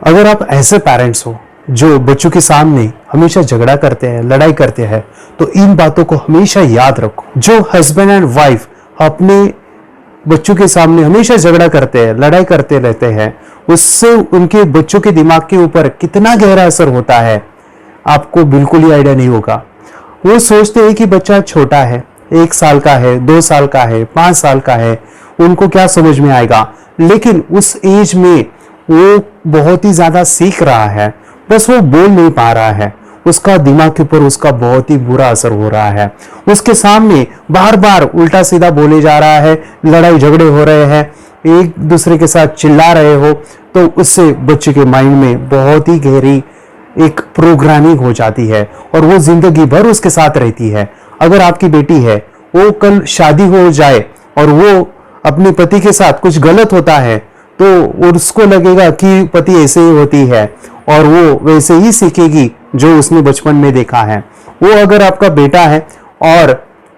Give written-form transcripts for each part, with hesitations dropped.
अगर आप ऐसे पेरेंट्स हो जो बच्चों के सामने हमेशा झगड़ा करते हैं, लड़ाई करते हैं, तो इन बातों को हमेशा याद रखो। जो हस्बैंड एंड वाइफ अपने बच्चों के सामने हमेशा झगड़ा करते हैं, लड़ाई करते रहते हैं, उससे उनके बच्चों के दिमाग के ऊपर कितना गहरा असर होता है आपको बिल्कुल ही आइडिया नहीं होगा। वो सोचते हैं कि बच्चा छोटा है, 1 साल का है, 2 साल का है, 5 साल का है, उनको क्या समझ में आएगा। लेकिन उस एज में वो बहुत ही ज्यादा सीख रहा है, बस वो बोल नहीं पा रहा है। उसका दिमाग के ऊपर उसका बहुत ही बुरा असर हो रहा है। उसके सामने बार बार उल्टा सीधा बोले जा रहा है, लड़ाई झगड़े हो रहे हैं, एक दूसरे के साथ चिल्ला रहे हो, तो उससे बच्चे के माइंड में बहुत ही गहरी एक प्रोग्रामिंग हो जाती है और वो जिंदगी भर उसके साथ रहती है। अगर आपकी बेटी है, वो कल शादी हो जाए और वो अपने पति के साथ कुछ गलत होता है, तो उसको लगेगा कि पति ऐसे ही होती है और वो वैसे ही सीखेगी जो उसने बचपन में देखा है। वो अगर आपका बेटा है और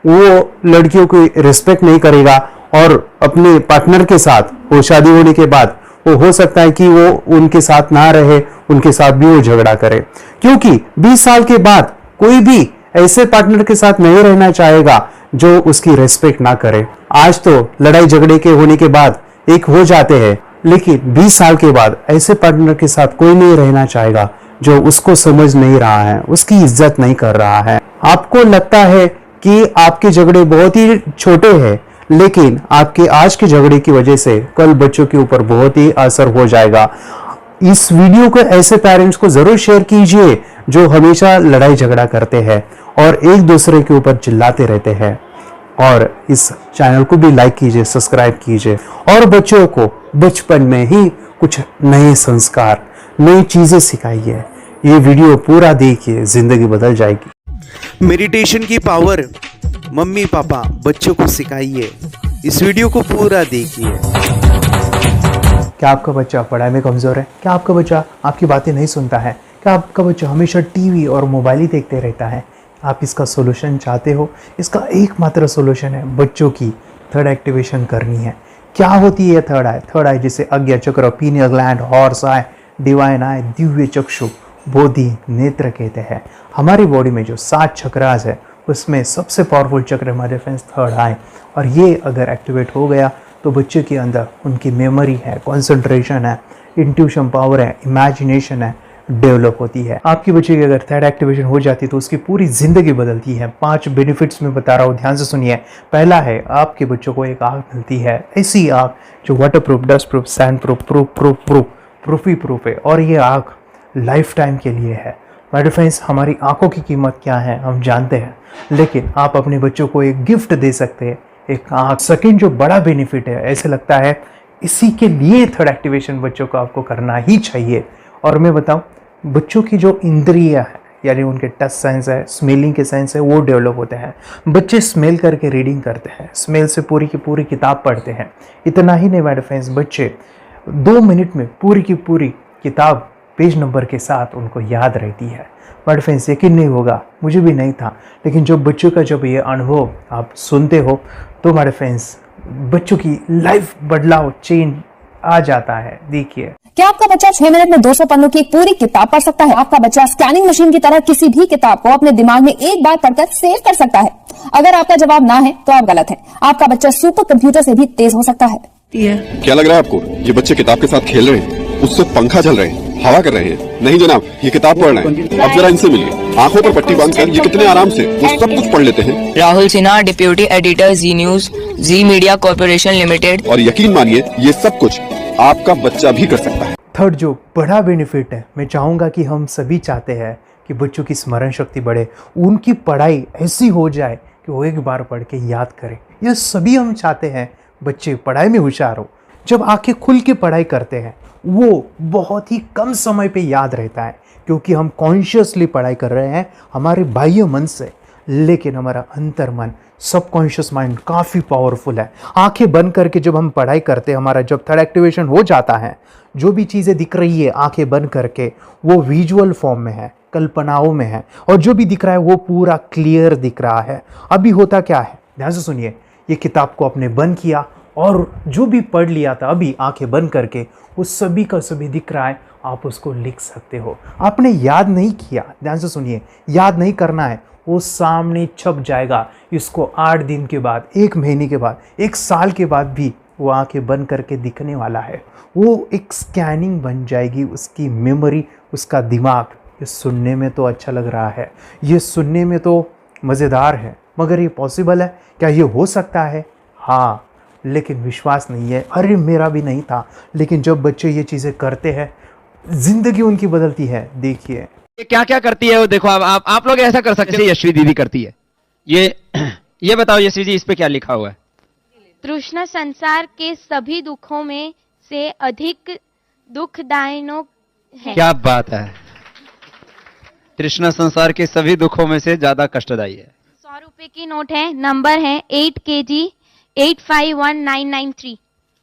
वो लड़कियों को रिस्पेक्ट नहीं करेगा और अपने पार्टनर के साथ वो शादी होने के बाद वो हो सकता है कि वो उनके साथ ना रहे, उनके साथ भी वो झगड़ा करे, क्योंकि 20 साल के बाद कोई भी ऐसे पार्टनर के साथ नहीं रहना चाहेगा जो उसकी रिस्पेक्ट ना करे। आज तो लड़ाई झगड़े के होने के बाद एक हो जाते हैं, लेकिन 20 साल के बाद ऐसे पार्टनर के साथ कोई नहीं रहना चाहेगा जो उसको समझ नहीं रहा है, उसकी इज्जत नहीं कर रहा है। आपको लगता है कि आपके झगड़े बहुत ही छोटे हैं, लेकिन आपके आज के झगड़े की वजह से कल बच्चों के ऊपर बहुत ही असर हो जाएगा। इस वीडियो को ऐसे पेरेंट्स को जरूर शेयर कीजिए जो हमेशा लड़ाई झगड़ा करते हैं और एक दूसरे के ऊपर चिल्लाते रहते हैं। और इस चैनल को भी लाइक कीजिए, सब्सक्राइब कीजिए और बच्चों को बचपन में ही कुछ नए संस्कार, नई चीजें सिखाइए। ये वीडियो पूरा देखिए, जिंदगी बदल जाएगी। मेडिटेशन की पावर मम्मी पापा बच्चों को सिखाइए। इस वीडियो को पूरा देखिए। क्या आपका बच्चा पढ़ाई में कमजोर है? क्या आपका बच्चा आपकी बातें नहीं सुनता है? क्या आपका बच्चा हमेशा टीवी और मोबाइल ही देखते रहता है? आप इसका सोल्यूशन चाहते हो? इसका एकमात्र सोल्यूशन है बच्चों की थर्ड एक्टिवेशन करनी है। क्या होती है थर्ड आई? थर्ड आई जिसे आज्ञा चक्र, pineal gland, Horus eye, divine eye, दिव्य चक्षु, बोधि नेत्र कहते हैं। हमारी बॉडी में जो 7 चक्रास है उसमें सबसे पावरफुल चक्र हमारे फ्रेंड्स थर्ड आई, और ये अगर एक्टिवेट हो गया तो बच्चे के अंदर उनकी मेमोरी है, कंसंट्रेशन है, इंट्यूशन पावर है, इमेजिनेशन है, डेवलप होती है। आपकी बच्चे की अगर थर्ड एक्टिवेशन हो जाती है तो उसकी पूरी जिंदगी बदलती है। 5 बेनिफिट्स में बता रहा हूँ, ध्यान से सुनिए। पहला है, आपके बच्चों को एक आँख मिलती है, ऐसी आँख जो water proof, dust proof, sand proof, proof ही प्रूफ है, और ये आँख लाइफ टाइम के लिए है। माय डियर फ्रेंड्स, हमारी आंखों की कीमत क्या है हम जानते हैं, लेकिन आप अपने बच्चों को एक गिफ्ट दे सकते हैं, एक आँख। सेकंड जो बड़ा बेनिफिट है, ऐसे लगता है इसी के लिए थर्ड एक्टिवेशन बच्चों को आपको करना ही चाहिए। और मैं बताऊं, बच्चों की जो इंद्रियां है, यानी उनके टच सेंस है, स्मेलिंग के सेंस है, वो डेवलप होते हैं। बच्चे स्मेल करके रीडिंग करते हैं, स्मेल से पूरी की पूरी किताब पढ़ते हैं। इतना ही नहीं माय डियर फ्रेंड्स, बच्चे 2 मिनट में पूरी की पूरी किताब पेज नंबर के साथ उनको याद रहती है। बट फ्रेंड्स, यकीन नहीं होगा, मुझे भी नहीं था, लेकिन जब बच्चों का जब ये अनुभव आप सुनते हो तो हमारे फ्रेंड्स बच्चों की लाइफ बदलाव, चेंज आ जाता है। देखिए, क्या आपका बच्चा 6 मिनट में 200 पन्नों की एक पूरी किताब पढ़ सकता है? आपका बच्चा स्कैनिंग मशीन की तरह किसी भी किताब को अपने दिमाग में एक बार पढ़कर सेव कर सकता है? अगर आपका जवाब ना है तो आप गलत हैं। आपका बच्चा सुपर कंप्यूटर से भी तेज हो सकता है। क्या लग रहा है आपको? ये बच्चे किताब के साथ खेल रहे हैं, उससे पंखा चल रहे हैं, हवा कर रहे हैं? नहीं जनाब, ये किताब पढ़ रहे हैं। अब जरा इनसे मिलिए। आंखों पर पट्टी बांधकर ये कितने आराम से वो सब कुछ पढ़ लेते हैं। राहुल सिन्हा, डिप्यूटी एडिटर, जी न्यूज, जी मीडिया कॉर्पोरेशन लिमिटेड। और यकीन मानिए, ये सब कुछ आपका बच्चा भी कर सकता है। थर्ड जो बड़ा बेनिफिट है, मैं चाहूँगा कि हम सभी चाहते हैं कि बच्चों की स्मरण शक्ति बढ़े, उनकी पढ़ाई ऐसी हो जाए कि वो एक बार पढ़ के याद करें। यह सभी हम चाहते हैं, बच्चे पढ़ाई में होशियार हो। जब आंखें खुल के पढ़ाई करते हैं वो बहुत ही कम समय पे याद रहता है, क्योंकि हम कॉन्शियसली पढ़ाई कर रहे हैं हमारे बाह्य मन से, लेकिन हमारा अंतर मन, सबकॉन्शियस माइंड काफ़ी पावरफुल है। आंखें बंद करके जब हम पढ़ाई करते हैं, हमारा जब थर्ड एक्टिवेशन हो जाता है, जो भी चीज़ें दिख रही है आंखें बंद करके, वो विजुअल फॉर्म में है, कल्पनाओं में है, और जो भी दिख रहा है वो पूरा क्लियर दिख रहा है। अभी होता क्या है, ध्यान से सुनिए। ये किताब को आपने बंद किया और जो भी पढ़ लिया था, अभी आंखें बंद करके वो सभी का सभी दिख रहा है आप उसको लिख सकते हो। आपने याद नहीं किया, ध्यान से सुनिए, याद नहीं करना है, वो सामने छप जाएगा। इसको 8 दिन के बाद, 1 महीने के बाद, 1 साल के बाद भी वो आंखें बंद करके दिखने वाला है। वो एक स्कैनिंग बन जाएगी, उसकी मेमोरी, उसका दिमाग। ये सुनने में तो अच्छा लग रहा है, ये सुनने में तो मज़ेदार है, मगर ये पॉसिबल है क्या? ये हो सकता है, हाँ, लेकिन विश्वास नहीं है। अरे मेरा भी नहीं था, लेकिन जब बच्चे ये चीज़ें करते हैं, ज़िंदगी उनकी बदलती है। देखिए ये क्या क्या करती है वो देखो। आप लोग ऐसा कर सकते हैं, यशवी दीदी करती है। ये बताओ यशवी जी, इस पे क्या लिखा हुआ है? तृष्णा संसार के सभी दुखों में से अधिक दुखदायक है। क्या बात है, तृष्णा संसार के सभी दुखों में से ज्यादा कष्टदायी है। 100 रुपए की नोट है, नंबर है 8 kg 851993।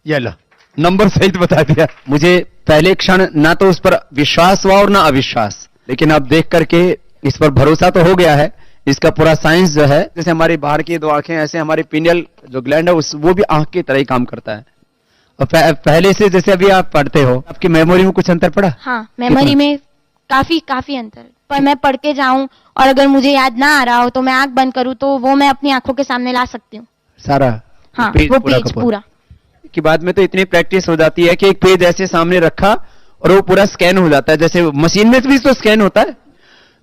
ये लो, नंबर सहित बता दिया। मुझे पहले क्षण ना तो उस पर विश्वास हुआ और ना अविश्वास, लेकिन अब देख करके इस पर भरोसा तो हो गया है। इसका पूरा साइंस जो है, जैसे हमारी बाहर की 2 आंखें, ऐसे हमारी पिनियल जो ग्लैंड है वो भी आंख की तरह ही काम करता है। और पहले से जैसे अभी आप पढ़ते हो, आपकी मेमोरी में कुछ अंतर पड़ा? हाँ, मेमोरी में काफी अंतर। पर मैं पढ़ के जाऊं और अगर मुझे याद ना आ रहा हो तो मैं आंख बंद करूं तो वो मैं अपनी आंखों के सामने ला सकती हूँ सारा। हाँ, पेज वो पूरा पेज का पूरा। कि बाद में तो इतनी प्रैक्टिस हो जाती है कि एक पेज ऐसे सामने रखा और वो पूरा स्कैन हो जाता है, जैसे मशीन में भी तो स्कैन होता है।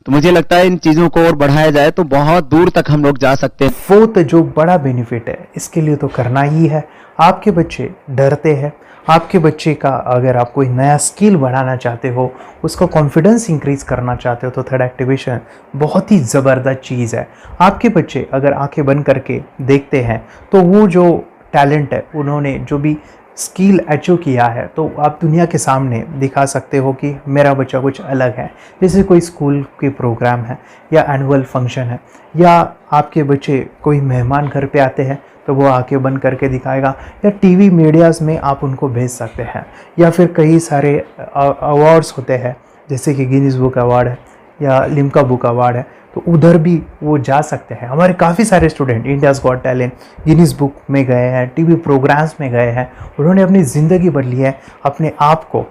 तो मुझे लगता है इन चीजों को और बढ़ाया जाए तो बहुत दूर तक हम लोग जा सकते हैं। फोर्थ जो बड़ा बेनिफिट है, इसके लिए तो करना ही है। आपके बच्चे डरते हैं, आपके बच्चे का अगर आप कोई नया स्किल बढ़ाना चाहते हो, उसका कॉन्फिडेंस इंक्रीज करना चाहते हो, तो थर्ड एक्टिवेशन बहुत ही ज़बरदस्त चीज़ है। आपके बच्चे अगर आंखें बंद करके देखते हैं तो वो जो टैलेंट है, उन्होंने जो भी स्किल अचीव किया है, तो आप दुनिया के सामने दिखा सकते हो कि मेरा बच्चा कुछ अलग है। जैसे कोई स्कूल के प्रोग्राम है या एनुअल फंक्शन है, या आपके बच्चे कोई मेहमान घर पे आते हैं तो वो आके बंद करके दिखाएगा, या टीवी मीडियाज़ में आप उनको भेज सकते हैं, या फिर कई सारे अवार्ड्स होते हैं जैसे कि गिनीज बुक अवार्ड है या लिम्का बुक अवार्ड है, तो उधर भी वो जा सकते हैं। हमारे काफ़ी सारे student India's got talent, Guinness book में गए हैं, टीवी प्रोग्राम्स में गए हैं, उन्होंने अपनी ज़िंदगी बदली है, अपने आप को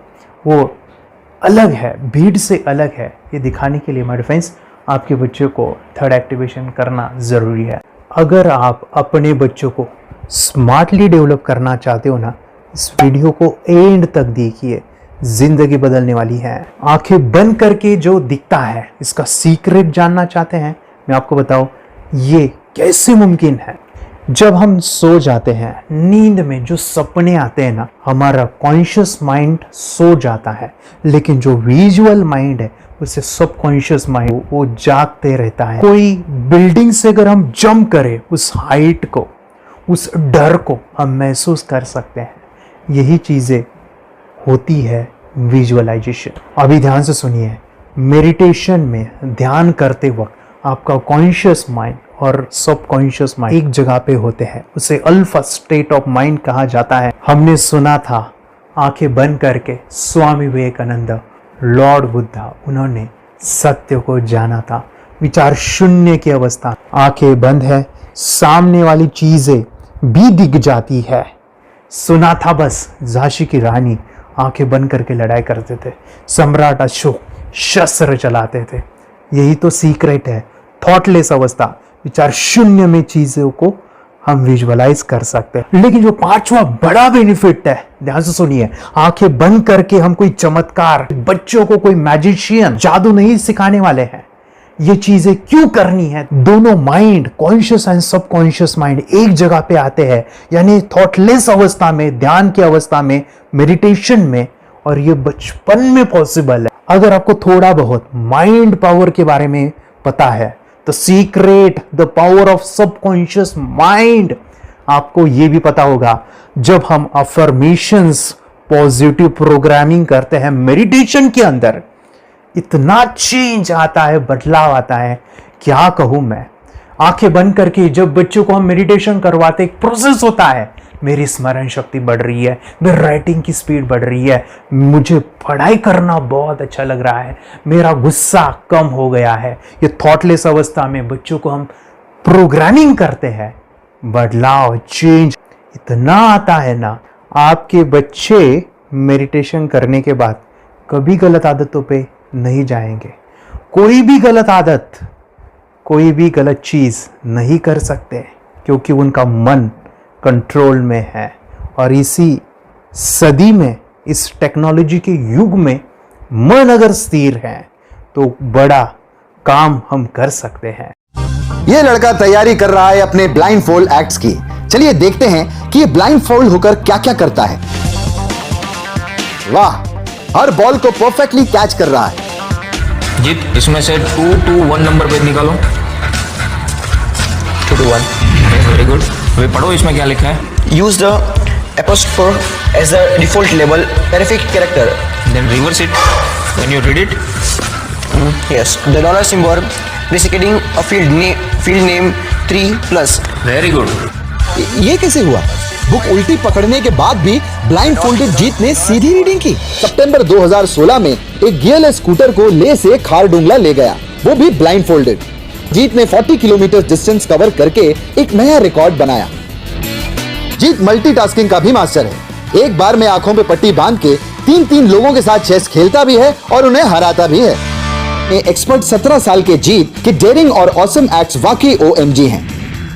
वो अलग है, भीड़ से अलग है, ये दिखाने के लिए मेरे फ्रेंड्स आपके बच्चों को थर्ड एक्टिवेशन करना ज़रूरी है। अगर आप अपने बच्चों को स्मार्टली डेवलप करना चाहते हो ना, इस वीडियो को एंड तक देखिए, जिंदगी बदलने वाली है। आंखें बंद करके जो दिखता है, इसका सीक्रेट जानना चाहते हैं, मैं आपको बताऊं ये कैसे मुमकिन है। जब हम सो जाते हैं, नींद में जो सपने आते हैं ना, हमारा कॉन्शियस माइंड सो जाता है, लेकिन जो विजुअल माइंड है, उससे सब कॉन्शियस माइंड वो जागते रहता है। कोई बिल्डिंग से अगर हम जंप करें, उस हाइट को, उस डर को हम महसूस कर सकते हैं। यही चीज़ें होती है विजुअलाइजेशन। अभी ध्यान से सुनिए, मेडिटेशन में ध्यान करते वक्त आपका कॉन्शियस माइंड और सब कॉन्शियस माइंड एक जगह पे होते हैं, उसे अल्फा स्टेट ऑफ माइंड कहा जाता है। हमने सुना था आंखें बंद करके स्वामी विवेकानंद, लॉर्ड बुद्धा, उन्होंने सत्य को जाना था। विचार शून्य की अवस्था, आंखें बंद है, सामने वाली चीजें भी दिख जाती है। सुना था बस, झांसी की रानी आंखें बंद करके लड़ाई करते थे, सम्राट अशोक शस्त्र चलाते थे। यही तो सीक्रेट है, थॉटलेस अवस्था, विचार शून्य में चीजों को हम विजुअलाइज कर सकते हैं। लेकिन जो 5वां बड़ा बेनिफिट है, ध्यान से सुनिए, आंखें बंद करके हम कोई चमत्कार, बच्चों को कोई मैजिशियन जादू नहीं सिखाने वाले हैं। ये चीजें क्यों करनी है? दोनों mind, conscious and subconscious mind एक जगह पे आते हैं, यानी थॉटलेस अवस्था में, ध्यान की अवस्था में, मेडिटेशन में, और ये बचपन में पॉसिबल है। अगर आपको थोड़ा बहुत माइंड पावर के बारे में पता है, the secret, the power of subconscious mind, आपको ये भी पता होगा, जब हम अफर्मेशंस, पॉजिटिव प्रोग्रामिंग करते हैं मेडिटेशन के अंदर, इतना चेंज आता है, बदलाव आता है, क्या कहूं मैं। आंखें बंद करके जब बच्चों को हम मेडिटेशन करवाते, एक प्रोसेस होता है, मेरी स्मरण शक्ति बढ़ रही है, मेरी राइटिंग की स्पीड बढ़ रही है, मुझे पढ़ाई करना बहुत अच्छा लग रहा है, मेरा गुस्सा कम हो गया है। ये थॉटलेस अवस्था में बच्चों को हम प्रोग्रामिंग करते हैं, बदलाव, चेंज इतना आता है ना। आपके बच्चे मेडिटेशन करने के बाद कभी गलत आदतों पे नहीं जाएंगे। कोई भी गलत आदत, कोई भी गलत चीज़ नहीं कर सकते, क्योंकि उनका मन कंट्रोल में है। और इसी सदी में, इस टेक्नोलॉजी के युग में मन अगर स्थिर है तो बड़ा काम हम कर सकते हैं। ये लड़का तैयारी कर रहा है अपने ब्लाइंड फोल्ड एक्ट्स की। चलिए देखते हैं कि ये ब्लाइंड फोल्ड होकर क्या क्या करता है। वाह, हर बॉल को परफेक्टली कैच कर रहा है। जीत, इसमें से 2 to 1 नंबर पे निकालो। 2 to 1, वेरी गुड। वे पढ़ो इसमें क्या लिखा है। Use the apostrophe as the default label terrific character. Then reverse it when you read it. Yes, the dollar symbol preceding a field name 3+. Very good. ये कैसे हुआ? बुक उल्टी पकड़ने के बाद भी ब्लाइंड फोल्डेड जीत ने सीधी रीडिंग की। सितंबर 2016 में एक गियरलेस स्कूटर को ले से खारडुंगला ले गया, वो भी ब्लाइंड फोल्डेड। जीत ने 40 किलोमीटर डिस्टेंस कवर करके एक नया रिकॉर्ड बनाया। जीत मल्टीटास्किंग का भी मास्टर है। एक बार में आंखों पे पट्टी बांध के 3 लोगों के साथ चेस खेलता भी है और उन्हें हराता भी है। एक्सपर्ट 17 साल के जीत के डेयरिंग और ऑसम एक्ट्स वाकई OMG हैं।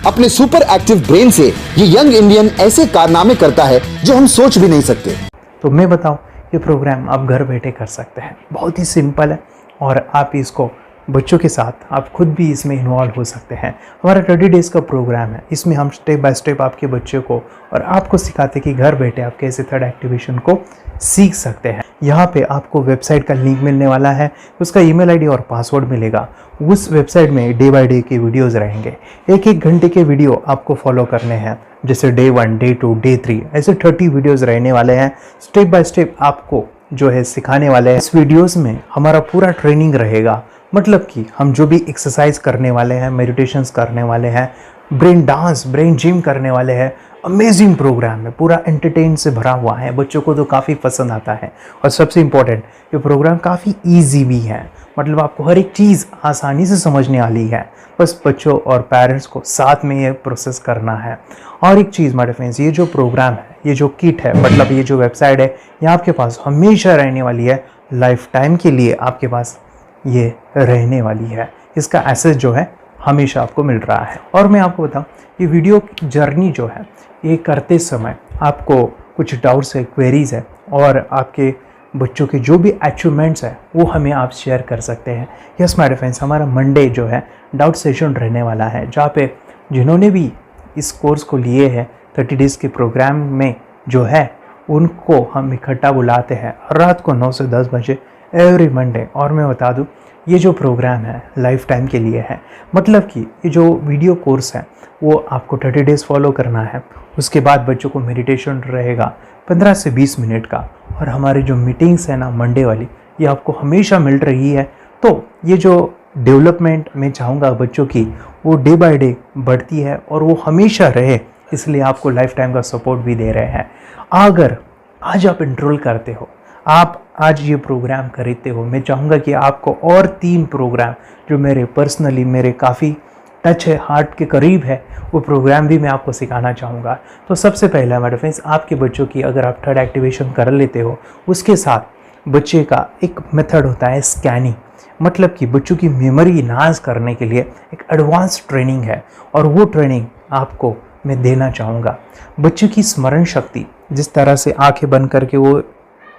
अपने सुपर एक्टिव ब्रेन से ये यंग इंडियन ऐसे कारनामे करता है जो हम सोच भी नहीं सकते। तो मैं बताऊं, ये प्रोग्राम आप घर बैठे कर सकते हैं। बहुत ही सिंपल है और आप इसको बच्चों के साथ आप खुद भी इसमें इन्वॉल्व हो सकते हैं। हमारा 30 डेज़ का प्रोग्राम है। इसमें हम स्टेप बाय स्टेप आपके बच्चे को और आपको सिखाते कि घर बैठे आप कैसे थर्ड एक्टिवेशन को सीख सकते हैं। यहाँ पे आपको वेबसाइट का लिंक मिलने वाला है, उसका ईमेल आईडी और पासवर्ड मिलेगा। उस वेबसाइट में डे बाय डे के वीडियोस रहेंगे। 1-1 घंटे के वीडियो आपको फॉलो करने हैं, जैसे डे 1, डे 2, डे 3, ऐसे 30 वीडियोस रहने वाले हैं। स्टेप बाय स्टेप आपको जो है सिखाने वाले हैं। इस वीडियोस में हमारा पूरा ट्रेनिंग रहेगा, मतलब कि हम जो भी एक्सरसाइज करने वाले हैं, मेडिटेशंस करने वाले हैं, ब्रेन डांस, ब्रेन जिम करने वाले हैं। अमेजिंग प्रोग्राम है, पूरा एंटरटेन से भरा हुआ है, बच्चों को तो काफ़ी पसंद आता है। और सबसे इम्पोर्टेंट, ये प्रोग्राम काफ़ी ईजी भी है, मतलब आपको हर एक चीज़ आसानी से समझने वाली है। बस बच्चों और पेरेंट्स को साथ में ये प्रोसेस करना है। और एक चीज़ माय फ्रेंड्स, ये जो प्रोग्राम है, ये जो किट है, मतलब ये जो वेबसाइट है, ये आपके पास हमेशा रहने वाली है। लाइफ टाइम के लिए आपके पास ये रहने वाली है। इसका एक्सेस जो है हमेशा आपको मिल रहा है। और मैं आपको बताऊं, ये वीडियो जर्नी जो है, ये करते समय आपको कुछ डाउट्स है, क्वेरीज है, और आपके बच्चों के जो भी अचीवमेंट्स है वो हमें आप शेयर कर सकते हैं। यस माय फ्रेंड्स, हमारा मंडे जो है डाउट सेशन रहने वाला है, जहाँ पे जिन्होंने भी इस कोर्स को लिए हैं 30 डेज़ के प्रोग्राम में जो है, उनको हम इकट्ठा बुलाते हैं रात को 9 से 10 बजे एवरी मंडे। और मैं बता दूं, ये जो प्रोग्राम है लाइफ टाइम के लिए है, मतलब कि ये जो वीडियो कोर्स है वो आपको 30 डेज़ फॉलो करना है। उसके बाद बच्चों को मेडिटेशन रहेगा 15 से 20 मिनट का, और हमारी जो मीटिंग्स है ना मंडे वाली, ये आपको हमेशा मिल रही है। तो ये जो डेवलपमेंट मैं चाहूँगा बच्चों की, वो डे बाय डे बढ़ती है और वो हमेशा रहे, इसलिए आपको लाइफ टाइम का सपोर्ट भी दे रहे हैं। अगर आज आप एनरोल करते हो, आप आज ये प्रोग्राम खरीदते हो, मैं चाहूँगा कि आपको और 3 प्रोग्राम जो मेरे पर्सनली मेरे काफ़ी टच है, हार्ट के करीब है, वो प्रोग्राम भी मैं आपको सिखाना चाहूँगा। तो सबसे पहला मेरे फ्रेंड्स, आपके बच्चों की अगर आप थर्ड एक्टिवेशन कर लेते हो, उसके साथ बच्चे का एक मेथड होता है स्कैनिंग, मतलब कि बच्चों की मेमोरी इन्हांस करने के लिए एक एडवांस ट्रेनिंग है, और वो ट्रेनिंग आपको मैं देना चाहूँगा। बच्चों की स्मरण शक्ति, जिस तरह से आंखें बंद करके वो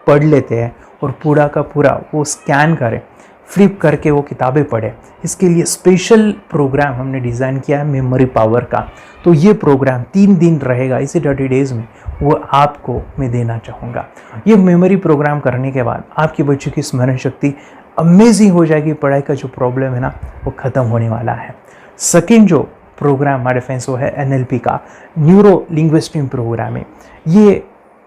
पढ़ लेते हैं और पूरा का पूरा वो स्कैन करें, फ्लिप करके वो किताबें पढ़ें, इसके लिए स्पेशल प्रोग्राम हमने डिज़ाइन किया है मेमोरी पावर का। तो ये प्रोग्राम 3 दिन रहेगा, इसी 30 डेज़ में वो आपको मैं देना चाहूँगा। ये मेमोरी प्रोग्राम करने के बाद आपके बच्चों की स्मरण शक्ति अमेजिंग हो जाएगी, पढ़ाई का जो प्रॉब्लम है ना वो ख़त्म होने वाला है। सेकेंड जो प्रोग्राम हमारे फ्रेंड्स वो है NLP का, न्यूरो लिंग्विस्टिक प्रोग्राम है। ये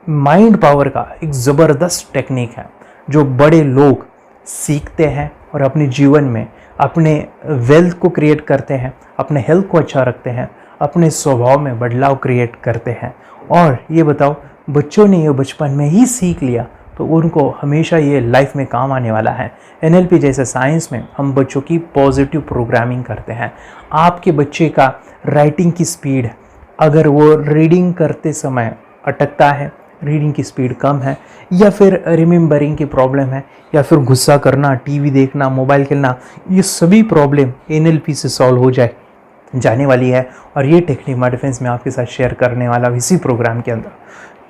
माइंड पावर का एक ज़बरदस्त टेक्निक है जो बड़े लोग सीखते हैं और अपने जीवन में अपने वेल्थ को क्रिएट करते हैं, अपने हेल्थ को अच्छा रखते हैं, अपने स्वभाव में बदलाव क्रिएट करते हैं। और ये बताओ, बच्चों ने ये बचपन में ही सीख लिया तो उनको हमेशा ये लाइफ में काम आने वाला है। NLP जैसे साइंस में हम बच्चों की पॉजिटिव प्रोग्रामिंग करते हैं। आपके बच्चे का राइटिंग की स्पीड, अगर वो रीडिंग करते समय अटकता है रीडिंग की स्पीड कम है, या फिर रिमेंबरिंग की प्रॉब्लम है, या फिर गुस्सा करना, टीवी देखना, मोबाइल खेलना, ये सभी प्रॉब्लम NLP से सॉल्व हो जाने वाली है। और ये टेक्निक माय डिफेंस में आपके साथ शेयर करने वाला हूं इसी प्रोग्राम के अंदर।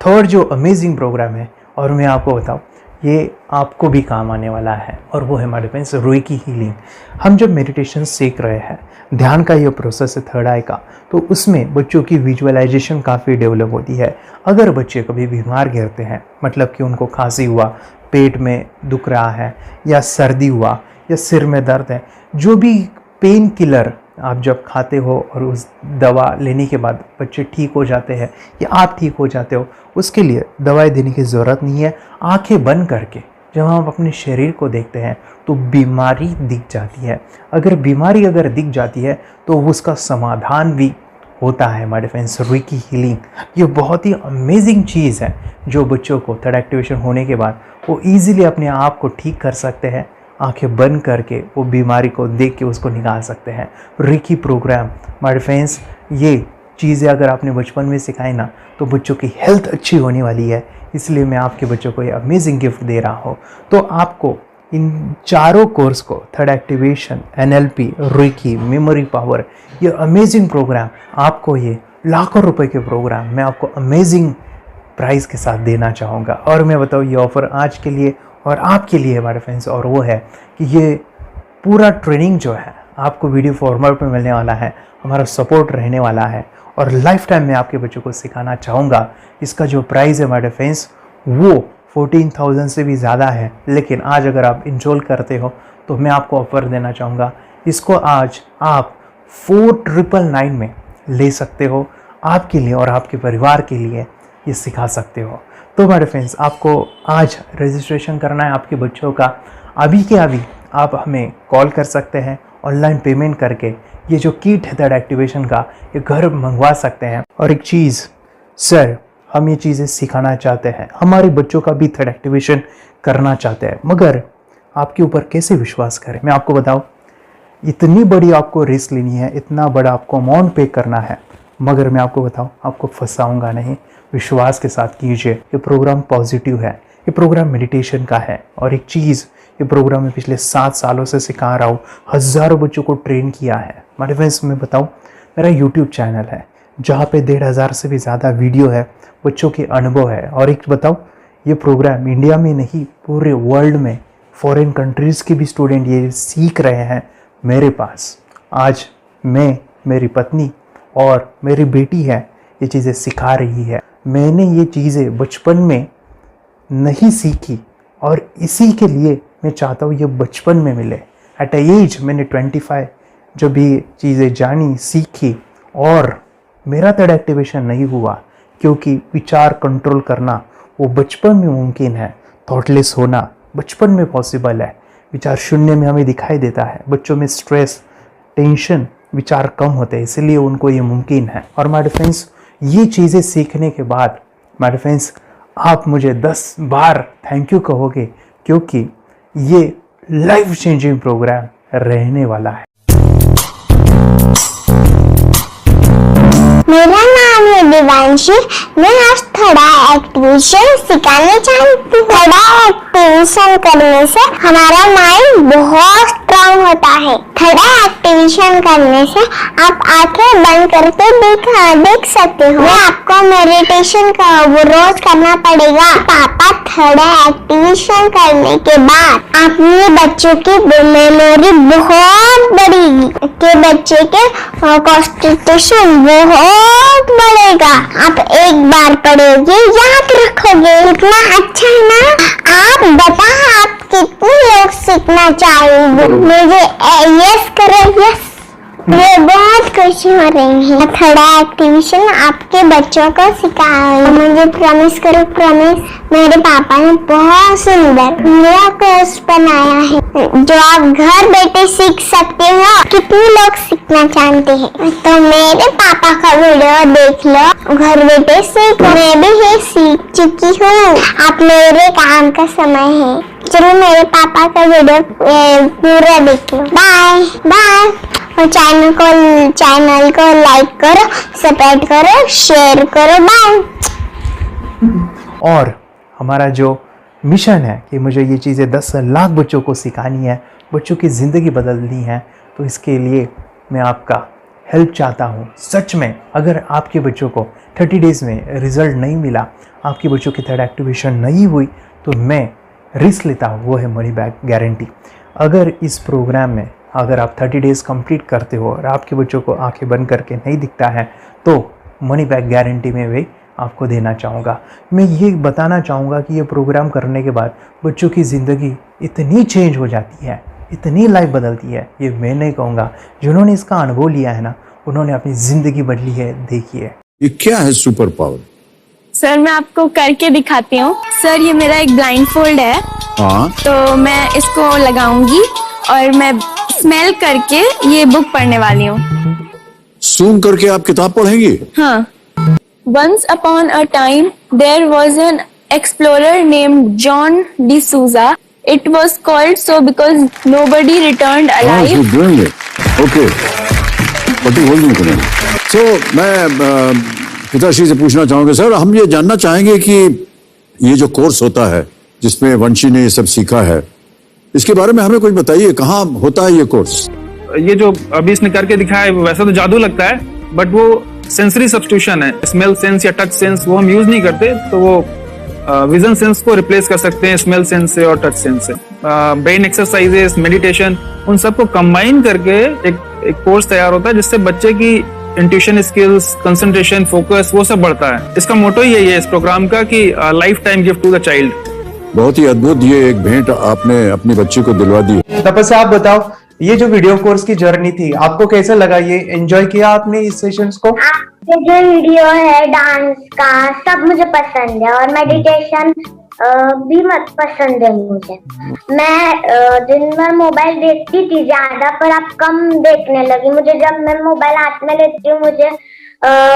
थर्ड जो अमेजिंग प्रोग्राम है, और मैं आपको बताऊं ये आपको भी काम आने वाला है, और वो है माय डिफेंस रेकी हीलिंग। हम जब मेडिटेशन सीख रहे हैं, ध्यान का ये प्रोसेस है थर्ड आई का, तो उसमें बच्चों की विजुअलाइजेशन काफ़ी डेवलप होती है। अगर बच्चे कभी बीमार गिरते हैं, मतलब कि उनको खांसी हुआ, पेट में दुख रहा है, या सर्दी हुआ, या सिर में दर्द है, जो भी पेन किलर आप जब खाते हो और उस दवा लेने के बाद बच्चे ठीक हो जाते हैं या आप ठीक हो जाते हो, उसके लिए दवाई देने की ज़रूरत नहीं है। आंखें बंद करके जब हम अपने शरीर को देखते हैं तो बीमारी दिख जाती है। अगर बीमारी दिख जाती है तो उसका समाधान भी होता है। माय डिफेंस रेकी हीलिंग ये बहुत ही अमेजिंग चीज़ है जो बच्चों को थर्ड एक्टिवेशन होने के बाद वो ईजिली अपने आप को ठीक कर सकते हैं। आंखें बंद करके वो बीमारी को देख के उसको निकाल सकते हैं। रेकी प्रोग्राम माय डिफेंस ये चीज़ें अगर आपने बचपन में सिखाई ना तो बच्चों की हेल्थ अच्छी होने वाली है। इसलिए मैं आपके बच्चों को ये अमेजिंग गिफ्ट दे रहा हूँ। तो आपको इन चारों कोर्स को third activation, NLP, reiki, memory power, ये अमेजिंग प्रोग्राम आपको ये लाखों रुपए के प्रोग्राम मैं आपको अमेजिंग प्राइस के साथ देना चाहूँगा। और मैं बताऊँ ये ऑफ़र आज के लिए और आपके लिए हमारे फ्रेंड्स, और वो है कि ये पूरा ट्रेनिंग जो है आपको वीडियो फॉर्मेट में मिलने वाला है, हमारा सपोर्ट रहने वाला है और लाइफ टाइम में आपके बच्चों को सिखाना चाहूँगा। इसका जो प्राइस है हमारे फ्रेंड्स वो 14,000 से भी ज़्यादा है, लेकिन आज अगर आप इनरोल करते हो तो मैं आपको ऑफ़र देना चाहूँगा। इसको आज आप 4,999 में ले सकते हो। आपके लिए और आपके परिवार के लिए ये सिखा सकते हो। तो हमारे फ्रेंड्स आपको आज रजिस्ट्रेशन करना है आपके बच्चों का। अभी के अभी आप हमें कॉल कर सकते हैं, ऑनलाइन पेमेंट करके ये जो किट है थर्ड एक्टिवेशन का ये घर मंगवा सकते हैं। और एक चीज़ सर, हम ये चीज़ें सिखाना चाहते हैं, हमारे बच्चों का भी थर्ड एक्टिवेशन करना चाहते हैं, मगर आपके ऊपर कैसे विश्वास करें। मैं आपको बताऊं, इतनी बड़ी आपको रिस्क लेनी है, इतना बड़ा आपको अमाउंट पे करना है, मगर मैं आपको बताऊं आपको फंसाऊंगा नहीं। विश्वास के साथ कीजिए। ये प्रोग्राम पॉजिटिव है, ये प्रोग्राम मेडिटेशन का है। और एक चीज़, ये प्रोग्राम मैं पिछले 7 सालों से सिखा रहा हूँ, हज़ारों बच्चों को ट्रेन किया है। हमारे फ्रेंड्स मैं बताऊँ, मेरा यूट्यूब चैनल है जहाँ पे 1,500 से भी ज़्यादा वीडियो है, बच्चों के अनुभव है। और एक बताऊँ, ये प्रोग्राम इंडिया में नहीं पूरे वर्ल्ड में फॉरेन कंट्रीज़ के भी स्टूडेंट ये सीख रहे हैं मेरे पास। आज मैं, मेरी पत्नी और मेरी बेटी है ये चीज़ें सिखा रही है। मैंने ये चीज़ें बचपन में नहीं सीखी और इसी के लिए मैं चाहता हूँ ये बचपन में मिले। एट एज मैंने 25 जब ये चीज़ें जानी, सीखी, और मेरा थर्ड एक्टिवेशन नहीं हुआ क्योंकि विचार कंट्रोल करना वो बचपन में मुमकिन है। थॉटलेस होना बचपन में पॉसिबल है। विचार शून्य में हमें दिखाई देता है। बच्चों में स्ट्रेस, टेंशन, विचार कम होते हैं, इसलिए उनको ये मुमकिन है। और माय फ्रेंड्स ये चीज़ें सीखने के बाद माय फ्रेंड्स आप मुझे 10 बार थैंक यू कहोगे, क्योंकि ये लाइफ चेंजिंग प्रोग्राम रहने वाला है। मेरा नाम है दिवांशी। मैं आज थोड़ा एक्टिवेशन सिखाने चाहती हूँ। थोड़ा एक्टिवेशन करने से हमारा माइंड बहुत स्ट्रांग होता है। थोड़ा एक्टिवेशन करने से आप आंखें बंद करके देख सकते हो। मैं आपको मेडिटेशन का वो रोज करना पड़ेगा। पापा थोड़ा एक्टिवेशन करने के बाद अपने बच्चों की मेमोरी बहुत बढ़ेगी, के बच्चे के कॉन्सेंट्रेशन बहुत बढ़ेगा। आप एक बार पढ़ोगे याद रखोगे, इतना अच्छा है ना। आप बताओ आप कितने लोग सीखना चाहोगे। मुझे यस करो, यस। मैं बहुत खुश हो रही हूँ। थोड़ा एक्टिवेशन आपके बच्चों को सिखाओ। मुझे प्रॉमिस करो, प्रॉमिस। मेरे पापा ने बहुत सुंदर मेरा कोर्स बनाया है जो आप घर बैठे सीख सकते हो। कितने लोग सीखना चाहते हैं तो मेरे पापा का वीडियो देख लो, घर बैठे सीखो। मैं भी ये सीख चुकी हूँ। आप मेरे काम का समय है, चलो मेरे पापा का वीडियो पूरा देख लो। Bye bye. और चैनल को लाइक करो, सपोर्ट करो, शेयर करो। बाय। और हमारा जो मिशन है कि मुझे ये चीज़ें 10 लाख बच्चों को सिखानी है, बच्चों की ज़िंदगी बदलनी है, तो इसके लिए मैं आपका हेल्प चाहता हूँ। सच में अगर आपके बच्चों को 30 डेज़ में रिज़ल्ट नहीं मिला, आपके बच्चों की थर्ड एक्टिवेशन नहीं हुई, तो मैं रिस्क लेता हूँ, वो है मनी बैक गारंटी। अगर इस प्रोग्राम में अगर आप 30 डेज़ कंप्लीट करते हो और आपके बच्चों को आंखें बंद करके नहीं दिखता है, तो मनी बैक गारंटी में भी आपको देना चाहूँगा। मैं ये बताना चाहूँगा कि ये प्रोग्राम करने के बाद बच्चों की ज़िंदगी इतनी चेंज हो जाती है, इतनी लाइफ बदलती है, ये मैं नहीं कहूँगा, जिन्होंने इसका अनुभव लिया है ना, उन्होंने अपनी ज़िंदगी बदली है। देखिए ये क्या है सुपर पावर? सर मैं आपको करके दिखाती हूँ। सर ये मेरा एक ब्लाइंड फोल्ड है, हाँ, तो मैं इसको लगाऊंगी और मैं स्मेल करके ये बुक पढ़ने वाली हूँ। सूंघ करके आप किताब पढ़ेंगी? हाँ। Once upon a time, there was an explorer named John D'Souza. It was called so because nobody returned alive. Okay, पट्टी खोल दूँ तुम्हें। तो मैं पिताश्री से पूछना चाहूँगा, सर हम ये जानना चाहेंगे कि ये जो कोर्स होता है जिसमें वंशी ने ये सब सीखा है, इसके बारे में हमें कुछ बताइए, कहाँ होता है ये कोर्स? ये जो अभी इसने करके दिखाया है वैसा तो जादू लगता है, बट वो सेंसरी सब्स्टिट्यूशन है। स्मेल सेंस या टच सेंस वो हम यूज नहीं करते, तो वो विजन सेंस को रिप्लेस कर सकते हैं स्मेल सेंस से और टच सेंस से। ब्रेन एक्सरसाइजेस, मेडिटेशन, उन सबको कंबाइन करके एक कोर्स तैयार होता है जिससे बच्चे की इंट्यूशन स्किल्स, कंसंट्रेशन, फोकस वो सब बढ़ता है। इसका मोटो ही यही है इस प्रोग्राम का कि lifetime gift to the child. बहुत ही अद्भुत ये एक भेंट आपने अपनी बच्ची को दिलवा दी। तपस्या आप बताओ, ये जो वीडियो कोर्स की जर्नी थी आपको कैसा लगा? ये एंजॉय किया आपने इस सेशंस को? आपके जो वीडियो है डांस का सब मुझे पसंद है और मेडिटेशन भी मत पसंद है मुझे। मैं दिन भर मोबाइल देखती थी ज्यादा, पर अब कम देखने लगी। मुझे जब मैं मोबाइल हाथ में लेती हूँ मुझे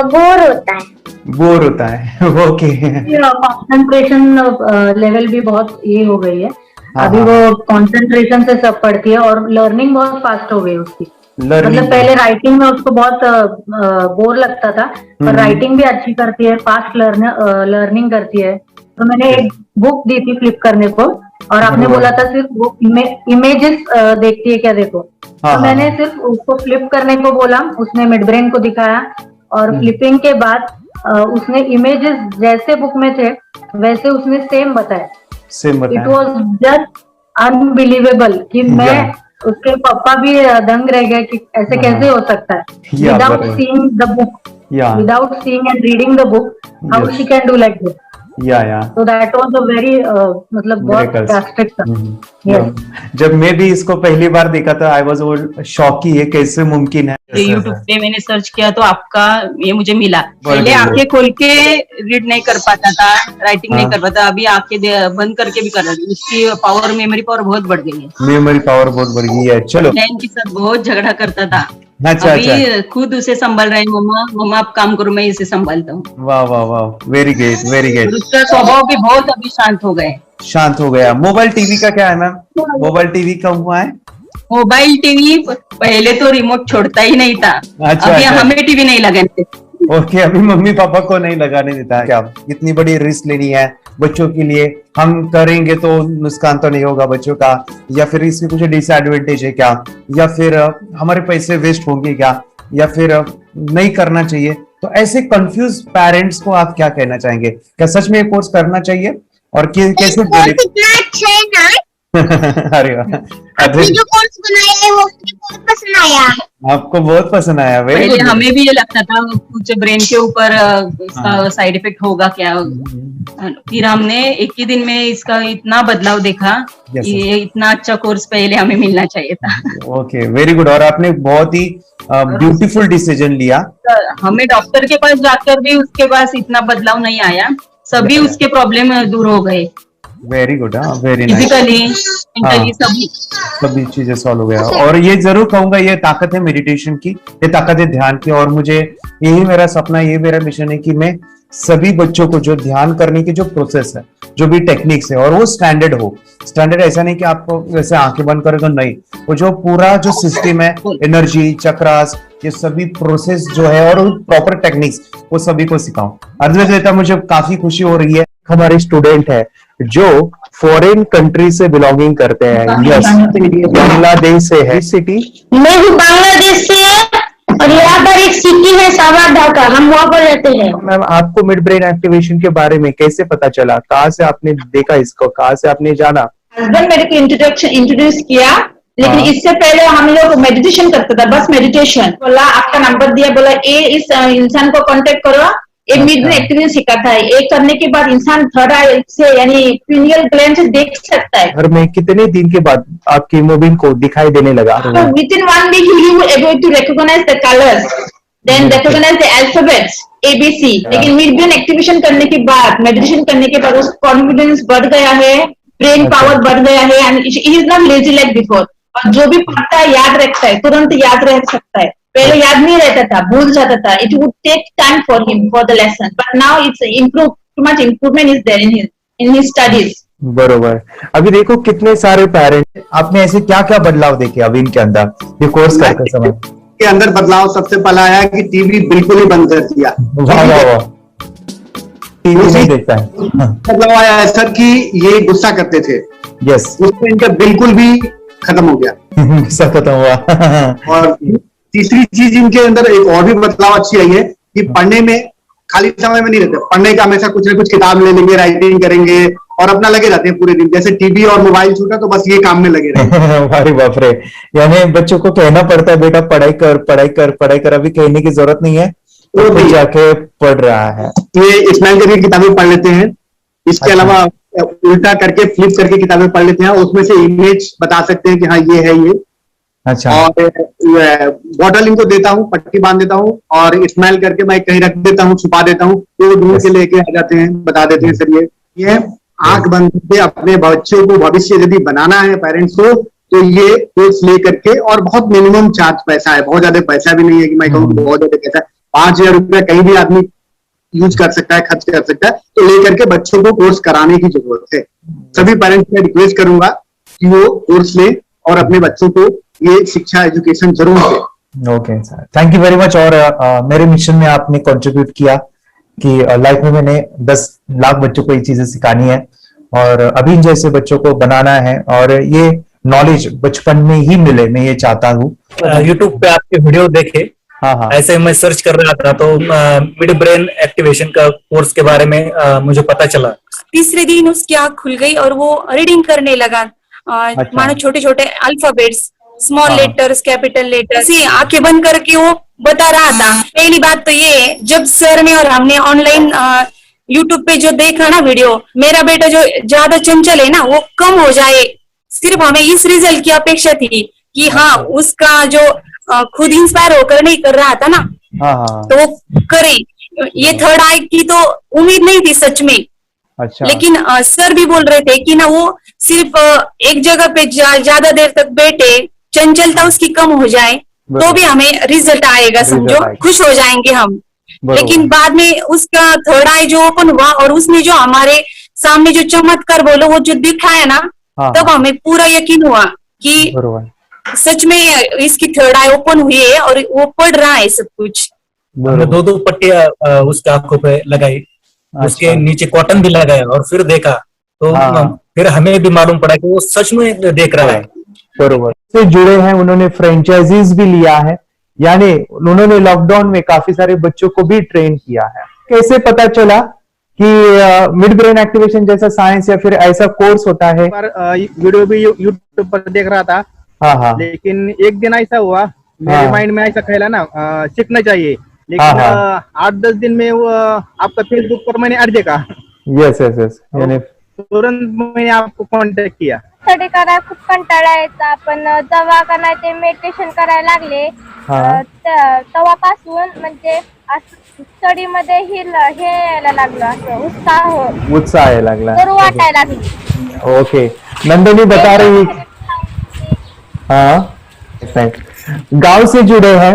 बोर होता है। ओके। कंसंट्रेशन लेवल भी बहुत ये हो गई है अभी, वो कंसंट्रेशन से सब पढ़ती है और लर्निंग बहुत फास्ट हो गई उसकी। मतलब पहले राइटिंग में उसको बहुत बोर लगता था, पर राइटिंग भी अच्छी करती है, फास्ट लर्निंग करती है। तो मैंने एक बुक दी थी फ्लिप करने को और आपने बोला था सिर्फ वो इमेजेस देखती है क्या, देखो। तो मैंने सिर्फ उसको फ्लिप करने को बोला, उसने मिड ब्रेन को दिखाया और फ्लिपिंग के बाद उसने इमेजेस जैसे बुक में थे वैसे उसने सेम बताया। इट वॉज जस्ट अनबिलीवेबल कि मैं उसके पापा भी दंग रह गए कि ऐसे कैसे हो सकता है। Without seeing the book, without seeing and reading the book, how she can do like this. So that was a very मतलब बहुत drastic था। जब मैं भी इसको पहली बार देखा था आई वाज शॉक कि ये कैसे मुमकिन है। यूट्यूब पे मैंने सर्च किया तो आपका ये मुझे मिला। पहले आंखें खोल के रीड नहीं कर पाता था, राइटिंग नहीं कर पाता, अभी आंखें बंद करके भी कर रही है। उसकी पावर, मेमोरी पावर बहुत बढ़ गई है। मेमोरी पावर बहुत बढ़ गई है। चलो, के साथ बहुत झगड़ा करता था, अच्छा, अभी खुद उसे संभाल रहे हैं। मम्मा आप काम करो, मैं इसे संभालता हूँ। वाह वाह वाह, वेरी ग्रेट वेरी ग्रेट। उसका स्वभाव भी बहुत अभी शांत हो गए, शांत हो गया। मोबाइल टीवी का क्या है मैम? मोबाइल टीवी का हुआ है? मोबाइल टीवी पहले तो रिमोट छोड़ता ही नहीं था। अच्छा, अभी हमें टीवी नहीं लगाने। ओके, अभी मम्मी पापा को नहीं लगाने देता है क्या? इतनी बड़ी रिस्क लेनी है बच्चों के लिए, हम करेंगे तो नुकसान तो नहीं होगा बच्चों का, या फिर इसमें कुछ डिसएडवांटेज है क्या, या फिर हमारे पैसे वेस्ट होंगे क्या, या फिर नहीं करना चाहिए? तो ऐसे कंफ्यूज पेरेंट्स को आप क्या कहना चाहेंगे? क्या सच में ये कोर्स करना चाहिए और कैसे? अरे आपने जो कोर्स बनाया है वो मुझे बहुत पसंद आया। आपको बहुत पसंद आया? पहले हमें भी ये लगता था कुछ ब्रेन के ऊपर साइड इफेक्ट होगा क्या, फिर हमने एक ही दिन में इसका इतना बदलाव देखा कि ये इतना अच्छा कोर्स पहले हमें मिलना चाहिए था। Okay, very good. और आपने बहुत ही ब्यूटीफुल डिसीजन लिया। हमें डॉक्टर के पास जाकर भी उसके पास इतना बदलाव नहीं आया, सभी उसके प्रॉब्लम दूर हो गए। Very good, very nice. सभी चीजें सॉल्व हो गया। और ये जरूर कहूंगा, ये ताकत है मेडिटेशन की, ये ताकत है ध्यान की। और मुझे यही मेरा सपना, ये मेरा मिशन है कि मैं सभी बच्चों को जो ध्यान करने की जो प्रोसेस है, जो भी टेक्निक्स है, और वो स्टैंडर्ड हो। स्टैंडर्ड ऐसा नहीं कि आपको वैसे आंखें बंद करें तो नहीं, वो जो पूरा जो सिस्टम है, एनर्जी चक्रास, ये सभी प्रोसेस जो है और प्रॉपर टेक्निक्स, वो सभी को सिखाऊं। अर्जुन, मुझे काफी खुशी हो रही है हमारे स्टूडेंट है जो फॉरेन कंट्री से बिलोंगिंग करते हैं। यस, बांग्लादेश से है। सिटी मैं भी बांग्लादेश से और यहाँ पर एक सिटी है सावर ढाका, हम वहाँ पर रहते हैं। मैम, आपको मिड ब्रेन एक्टिवेशन के बारे में कैसे पता चला? कहाँ से आपने देखा इसको? कहाँ से आपने जाना? हस्बैंड मेरे को इंट्रोड्यूस किया, लेकिन इससे पहले हम लोग मेडिटेशन करते थे, बस मेडिटेशन। बोला आपका नंबर दिया, बोला ये इस इंसान को कांटेक्ट करो, ये मिड ब्रेन एक्टिवेशन सिखाता है। ये करने के बाद इंसान थर्ड आई से यानी पिनियल ग्लैंड से देख सकता है। घर में कितने दिन के बाद आपकी हीमोग्लोबिन को दिखाई देने लगा? With in 1 week you will able to recognize the colors, then recognize the alphabets ABC। लेकिन मिड ब्रेन एक्टिवेशन करने के बाद, मेडिटेशन करने के बाद उसका कॉन्फिडेंस बढ़ गया है, ब्रेन पावर बढ़ गया है, and he is not lazy like before. और जो भी पढ़ता है याद रखता है, तुरंत याद रख सकता है। पहले याद नहीं रहता था, भूल जाता था। It would take time for him for the lesson, but now it's improve, too much improvement is there in his studies. बरोबर। अभी देखो कितने सारे पेरेंट्स, आपने ऐसे क्या क्या बदलाव देखे अभी इनके अंदर ये कोर्स करते समय? के अंदर बदलाव सबसे पहला आया कि टीवी बिल्कुल ही बंद कर दिया। वाह वाह वाह, टीवी नहीं देखता है। बदलाव आया है सर कि ये गुस्सा करते थे। यस, उसमें इनका बिल्कुल भी खत्म हो गया, गुस्सा खत्म हुआ। और तीसरी चीज इनके अंदर एक और भी बदलाव अच्छी आई है कि पढ़ने में खाली समय में नहीं रहते, पढ़ने का हमेशा कुछ ना कुछ किताब ले लेंगे, राइटिंग करेंगे और अपना लगे रहते हैं पूरे दिन। जैसे टीवी और मोबाइल छूटा तो बस ये काम में लगे रहते। अरे बाप रे, यानी बच्चों को कहना पड़ता है बेटा पढ़ाई कर पढ़ाई कर पढ़ाई कर, अभी कहने की जरूरत नहीं है, वो भी जाके पढ़ रहा है। ये स्माइल करके किताबें पढ़ लेते हैं, इसके अलावा उल्टा करके फ्लिप करके किताबें पढ़ लेते हैं, उसमें से इमेज बता सकते हैं कि हाँ ये है ये। अच्छा। और बॉटल इनको देता हूँ, पट्टी बांध देता हूँ और स्माइल करके मैं कहीं रख देता हूँ, छुपा देता हूँ, तो ढूंढ के लेके आ जाते हैं, बता देते हैं सर ये आंख बंद करके अपने बच्चों को भविष्य यदि बनाना है पेरेंट्स को, तो ये कोर्स ले करके, और बहुत मिनिमम चार्ज पैसा है, बहुत ज्यादा पैसा भी नहीं है कि मैं कहूँ बहुत ज्यादा पैसा है। 5,000 रुपया कहीं भी आदमी यूज कर सकता है, खर्च कर सकता है, तो लेकर के बच्चों को कोर्स कराने की जरूरत है। सभी पेरेंट्स में रिक्वेस्ट करूंगा कि वो कोर्स लें और अपने बच्चों को ये शिक्षा एजुकेशन जरूर दें। Okay sir, thank you very much. और मेरे मिशन में आपने कंट्रीब्यूट किया कि लाइफ में मैंने 10 लाख बच्चों को ये चीजें सिखानी है और अभी जैसे बच्चों को बनाना है, और ये नॉलेज बचपन में ही मिले, मैं ये चाहता हूँ। यूट्यूब पे आपके वीडियो देखे, हाँ, ऐसे मैं सर्च कर रहा था तो मिड ब्रेन एक्टिवेशन का कोर्स के बारे में मुझे पता चला। तीसरे दिन उसकी आंख खुल गई और वो रीडिंग करने लगा। मानो छोटे छोटे alphabets, small letters, capital letters, आंखें बंद करके वो बता रहा था। पहली बात तो ये, जब सर ने और हमने ऑनलाइन यूट्यूब पे जो देखा ना वीडियो, मेरा बेटा जो ज्यादा चंचल है ना वो कम हो जाए, सिर्फ हमें इस रिजल्ट की अपेक्षा थी कि हाँ उसका जो खुद इंस्पायर होकर नहीं कर रहा था ना, तो वो करे। ये थर्ड आई की तो उम्मीद नहीं थी सच में। अच्छा। लेकिन सर भी बोल रहे थे कि ना वो सिर्फ एक जगह पे ज्यादा देर तक बैठे, चंचलता उसकी कम हो जाए तो भी हमें रिजल्ट आएगा, समझो खुश हो जाएंगे हम। लेकिन बाद में उसका थर्ड आई जो ओपन हुआ और उसने जो हमारे सामने जो चमत्कार बोलो वो जो दिखाया ना, तब हमें पूरा यकीन हुआ कि सच में इसकी थर्ड आई ओपन हुई है और वो पढ़ रहा है सब कुछ। हमने 2 पट्टियां उसके आंखों पे लगाई, उसके नीचे कॉटन भी लगाया और फिर देखा तो फिर हमें भी मालूम पड़ा कि वो सच में देख रहा है। बरोबर से जुड़े हैं, उन्होंने फ्रेंचाइजीज भी लिया है, यानी उन्होंने लॉकडाउन में काफी सारे बच्चों को भी ट्रेन किया है। कैसे पता चला कि मिड ब्रेन एक्टिवेशन जैसा साइंस या फिर ऐसा कोर्स होता है? वीडियो भी यूट्यूब पर देख रहा था। हाँ। लेकिन एक दिन ऐसा हुआ, मेरे माइंड में ऐसा ख्याल ना सीखना चाहिए, लेकिन 8-10 दिन में वो आपका फेसबुक पर मैंने ऐड देखा। यस यस यस, यानी तुरंत मैंने आपको कॉन्टॅक्ट किया। स्टडी करायला खूप कंटाळा यायचा, पण जेव्हा का नाही ते मेडिटेशन करायला लागले तेव्हापासून म्हणजे स्टडी मध्ये हे यायला लागलं, असं उत्साह यायला लागला, करू वाटायला लागली। ओके, नंदिनी बता रही, हाँ गांव से जुड़े हैं,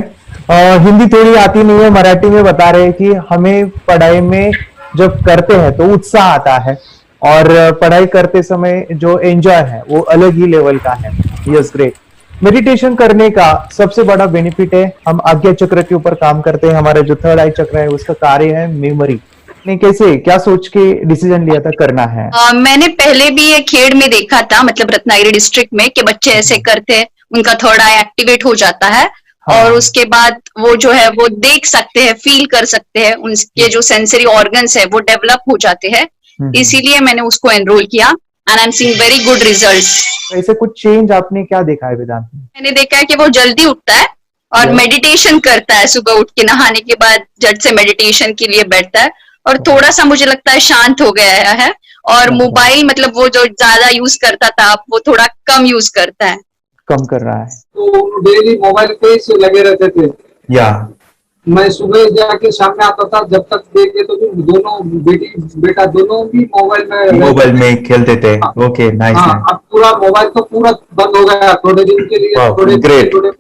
हिंदी थोड़ी आती नहीं है, मराठी में बता रहे हैं कि हमें पढ़ाई में जब करते हैं तो उत्साह आता है और पढ़ाई करते समय जो एंजॉय है वो अलग ही लेवल का है। Yes, great. मेडिटेशन करने का सबसे बड़ा बेनिफिट है, हम आज्ञा चक्र के ऊपर काम करते हैं, हमारा जो थर्ड आई चक्र है उसका कार्य है मेमोरी, ने कैसे क्या सोच के डिसीजन लिया था करना है? मैंने पहले भी ये खेड़ में देखा था, मतलब रत्नागिरी डिस्ट्रिक्ट में, कि बच्चे ऐसे करते हैं, उनका थर्ड आई एक्टिवेट हो जाता है। और उसके बाद वो जो है वो देख सकते हैं, फील कर सकते हैं, उनके जो सेंसरी ऑर्गन्स है वो डेवलप हो जाते हैं। इसीलिए मैंने उसको एनरोल किया and I am seeing very good results. ऐसे कुछ चेंज आपने क्या देखा है वेदांत में? मैंने देखा है कि वो जल्दी उठता है और मेडिटेशन करता है, सुबह उठ के नहाने के बाद झट से मेडिटेशन के लिए बैठता है और थोड़ा सा मुझे लगता है शांत हो गया है। और मोबाइल मतलब वो जो ज्यादा यूज करता था वो थोड़ा कम यूज करता है, कम कर रहा है। तो डेली मोबाइल पे ही लगे रहते थे। या मैं सुबह जाके शाम में आता था, जब तक देखे तो दोनों बेटा दोनों भी मोबाइल में खेलते थे। Okay, nice. अब पूरा मोबाइल तो पूरा बंद हो गया थोड़े दिन के लिए। Great,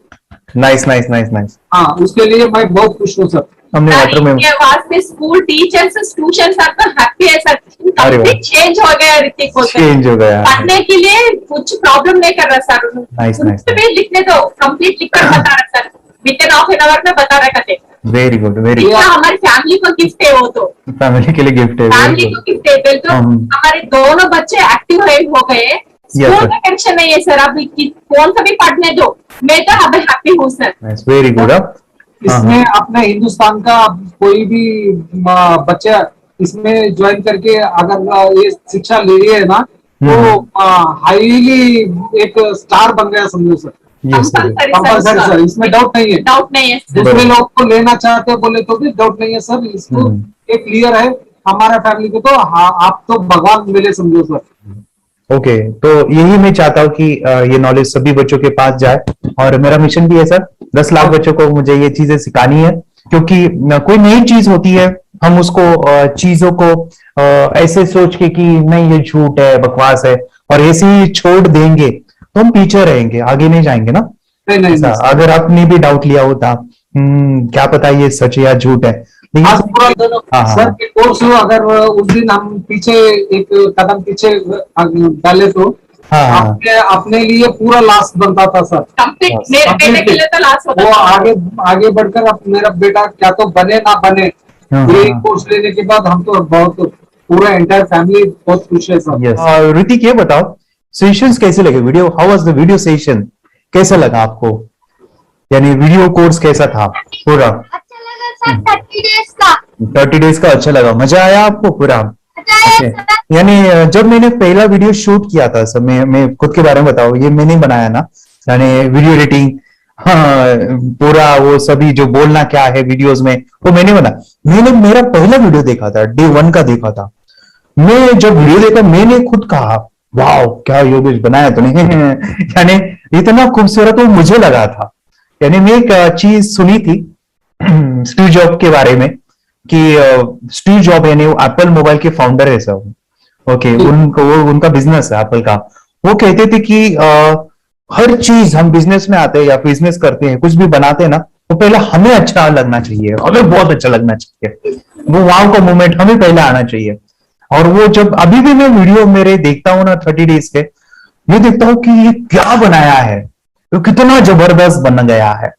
nice nice nice nice. हाँ, उसके लिए मैं बहुत खुश हूँ सर। हमने वास्ते स्कूल टीचर्स ट्यूशन सबका हैप्पी है सर। कंप्लीट चेंज हो गया ऋतिक को, चेंज हो गया। पढ़ने के लिए कुछ प्रॉब्लम नहीं कर रहा सर। Nice nice. लिखने दो कंप्लीट लिखकर बता रहा sir, with in half an hour में बता रहा करते। Very good, very good. हमारी फैमिली को गिफ्ट है, वो तो फैमिली के लिए गिफ्ट है, फैमिली को गिफ्ट है। तो हमारे दोनों बच्चे एक्टिव हो गए। स्कूल का टेंशन नहीं है सर, अभी कौन सा भी पढ़ने दो, मैं तो अब हैप्पी हूँ सर। Very good. इसमें अपने हिंदुस्तान का कोई भी बच्चा इसमें ज्वाइन करके अगर ये शिक्षा ले रही है ना, तो हाईली एक स्टार बन गया समझो सर। कंपल्सरी सर, इसमें डाउट नहीं है। डाउट नहीं है। दूसरे लोग को लेना चाहते बोले तो भी डाउट नहीं है सर। इसको एक क्लियर है हमारा फैमिली को, तो आप तो भगवान मिले समझो सर। ओके, तो यही मैं चाहता हूँ कि ये नॉलेज सभी बच्चों के पास जाए और मेरा मिशन भी है सर, 10 लाख बच्चों को मुझे ये चीजें सिखानी है। क्योंकि कोई नई चीज होती है, हम उसको चीजों को ऐसे सोच के कि नहीं ये झूठ है, बकवास है, और ऐसे ही छोड़ देंगे तो हम पीछे रहेंगे, आगे नहीं जाएंगे ना। नहीं। अगर आपने भी डाउट लिया होता क्या पता ये सच है या झूठ है, सर के कोर्स अगर उस दिन हम पीछे एक कदम पीछे डाले तो अपने लिए पूरा लास्ट बनता था सर। मेरे के लिए तो लास्ट होता वो आगे बढ़कर अब मेरा बेटा क्या तो बने ना बने, ये कोर्स लेने के बाद हम तो बहुत पूरा एंटायर फैमिली बहुत खुश है सर। ऋतिक ये बताओ, सेशंस कैसे लगे? Video, how was the video session? कैसा लगा आपको? यानी वीडियो कोर्स कैसा था पूरा? 30 डेज का अच्छा लगा, मजा आया आपको पूरा? यानी जब मैंने पहला वीडियो शूट किया था सर, मैं खुद के बारे में बताऊं, ये मैंने बनाया ना, यानी वीडियो एडिटिंग, हाँ, पूरा वो सभी जो बोलना क्या है वीडियोस में वो मैंने बना। मैंने मेरा पहला वीडियो देखा था, डे 1 का देखा था। मैं जब वीडियो देखा मैंने खुद कहा वाह क्या योगेश बनाया तूने यानी इतना खूबसूरत वो मुझे लगा था। यानी मैं एक चीज सुनी थी स्टीव जॉब के बारे में कि स्टीव जॉब यानी एप्पल मोबाइल के फाउंडर है सब, ओके, उनका बिजनेस है एप्पल का। वो कहते थे कि हर चीज हम बिजनेस में आते हैं या बिजनेस करते हैं, कुछ भी बनाते हैं ना, तो पहले हमें अच्छा लगना चाहिए, हमें बहुत अच्छा लगना चाहिए, वो वाव का मोमेंट हमें पहले आना चाहिए। और वो जब अभी भी मैं वीडियो मेरे देखता हूँ ना 30 डेज के, मैं देखता हूँ कि ये क्या बनाया है, तो कितना जबरदस्त बन गया है।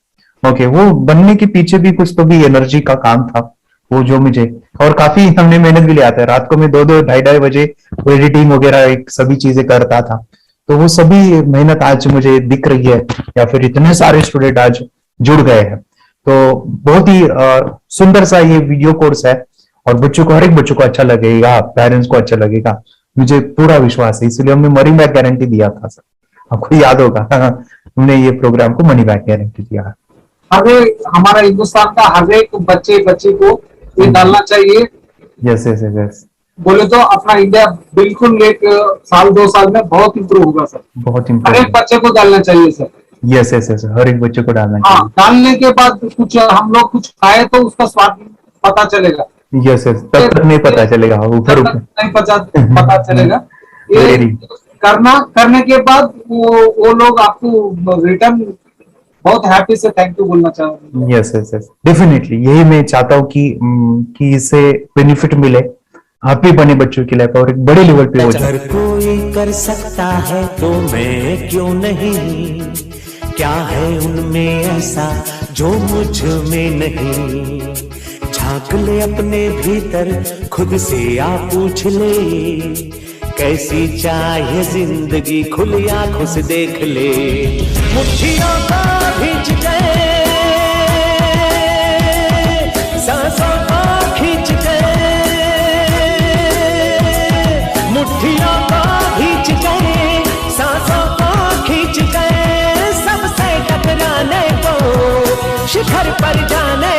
ओके, वो बनने के पीछे भी कुछ तो भी एनर्जी का काम था वो जो मुझे, और काफी हमने मेहनत भी लिया था। रात को मैं 2-2 ढाई बजे वो एडिटिंग वगैरह सभी चीजें करता था, तो वो सभी मेहनत आज मुझे दिख रही है, या फिर इतने सारे स्टूडेंट आज जुड़ गए हैं। तो बहुत ही सुंदर सा ये वीडियो कोर्स है और बच्चों को, हर एक बच्चों को अच्छा लगेगा, पेरेंट्स को अच्छा लगेगा, मुझे पूरा विश्वास है। इसलिए हमने मनी बैक गारंटी दिया था सर, आपको याद होगा हमने ये प्रोग्राम को मनी बैक गारंटी दिया। हमारा हिंदुस्तान का हर एक बच्चे को ये डालना चाहिए। यस यस यस, बोले तो अपना इंडिया बिल्कुल एक साल 2 साल में बहुत इम्प्रूव होगा सर। बहुत हर इम्पोर्टेंट, एक बच्चे को डालना चाहिए सर। यस यस यस, हर एक बच्चे को डालना हाँ, चाहिए। डालने के बाद कुछ हम लोग कुछ खाए तो उसका स्वाद पता चलेगा। यस यस, तब तक नहीं पता चलेगा, ऊपर नहीं पता चलेगा। ये करने के बाद वो लोग आपको रिटर्न बहुत हैप्पी से थैंक यू बोलना चाहूंगा। यस यस यस, डेफिनेटली यही मैं चाहता हूँ कि इससे बेनिफिट मिले, हैप्पी बने बच्चों की लाइफ और एक बड़े लेवल पे हो जाए। अगर कोई कर सकता है तो मैं क्यों नहीं, क्या है उनमें ऐसा जो मुझ में नहीं। झांक ले अपने भीतर, खुद से आ पूछ ले, कैसी चाहे जिंदगी, खुली आंखों से देख ले। मुट्ठियों को खींच गए, सांसों को खींच गए, मुट्ठियों को खींच गए, सांसों को खींच गए, सबसे टकराने को, शिखर पर जाने